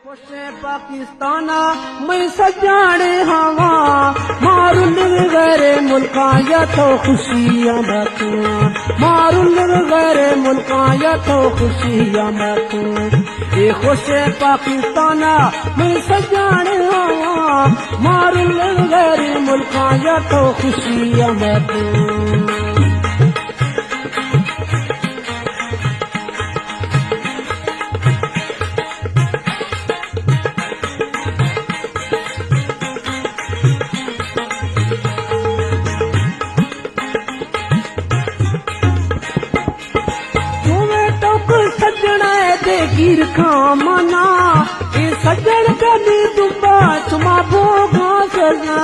पाकिस्तान मैं सजाने हवा मारू गरे मुल्का या तो खुशियां बातू मारू गरे मुल्का या तो खुशियां बातू ये खुश पाकिस्तान मैं सजाने हवा मारू गरे मुल्का या तो खुशियां बातू गिर खामना ये सज्जन कभी दुबा चुमा भोगा सजना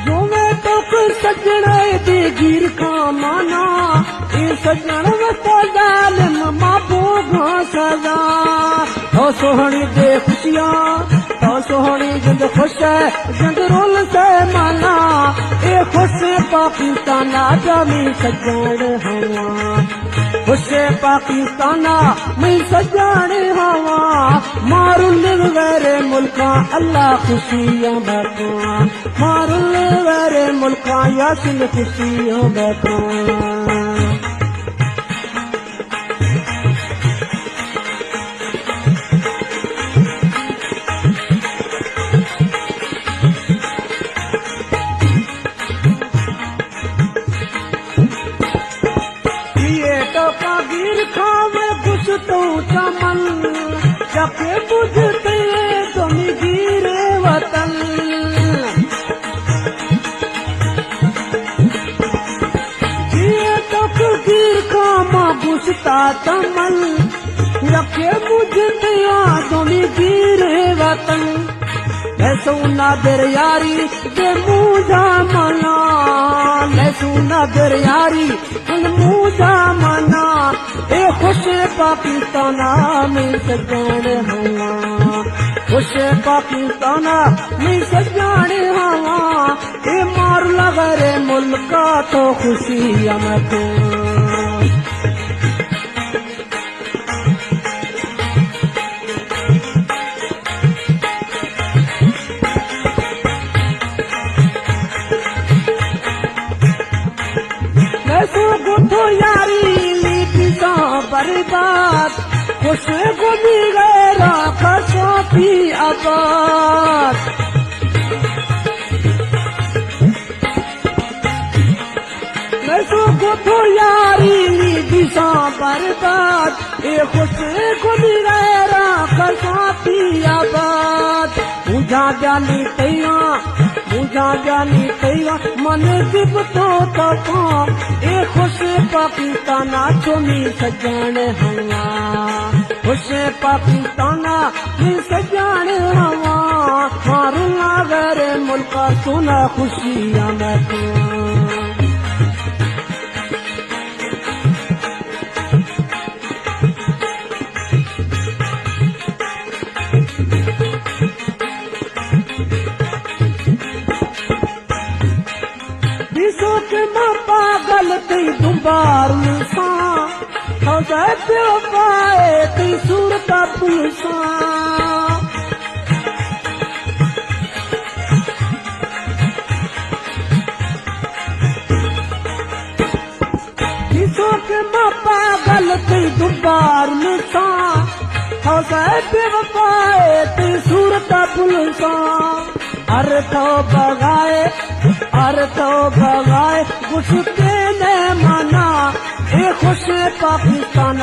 जो मैं तो सज्जन दे गिर खामना ये सज्जन तो जालिम मा भोगा सजा हो सोहनी दे खुशियां सोहनी जिंद खुश है जिंद रोल से माना ए खुश पाकिस्तान जमी सजण हवा खुश पाकिस्तान मैं सजण हवा मारुल वेरे मुल्का अल्लाह खुशियां बैठा मारुल वेरे मुल्का यासिन खुशियां बैठा गिर खावे कुछ तो चमन जके बुझते तुम गिरे वतन ये तो गिर खामा बुझता चमन जके बुझते तुम गिरे वतन सुना दर यारी दे मुझा मना ले सुना दर यारी मुझा मना ए खुश पाकिस्तान में सजाने हवा खुश पाकिस्तान में सजाने हवा ए मार लगरे मुल्का तो खुशियां मत गुठो यारी लीटी सा बर्बाद खुश गुमी गैरा खसो भी आबाद गुठो यारी लीटी सा बर्बाद ए खुश गुमी गैरा खसो भी आबाद मुझा जानी तैया मुझा जानी तैया मन दिब तो तपा ए खुश पाकिस्तान चुमी सजण हवा खुश पाकिस्तान में सजण हवा मारू गरे मुल्का सुना खुशियां बैठा पागल कई दुबार सा पाए कई सूरत पुलसा पागल कई दुबार सा पाए कई सूरत पुलसा अर्थ बगाए गुस्से ने माना ए खुश पाकिस्तान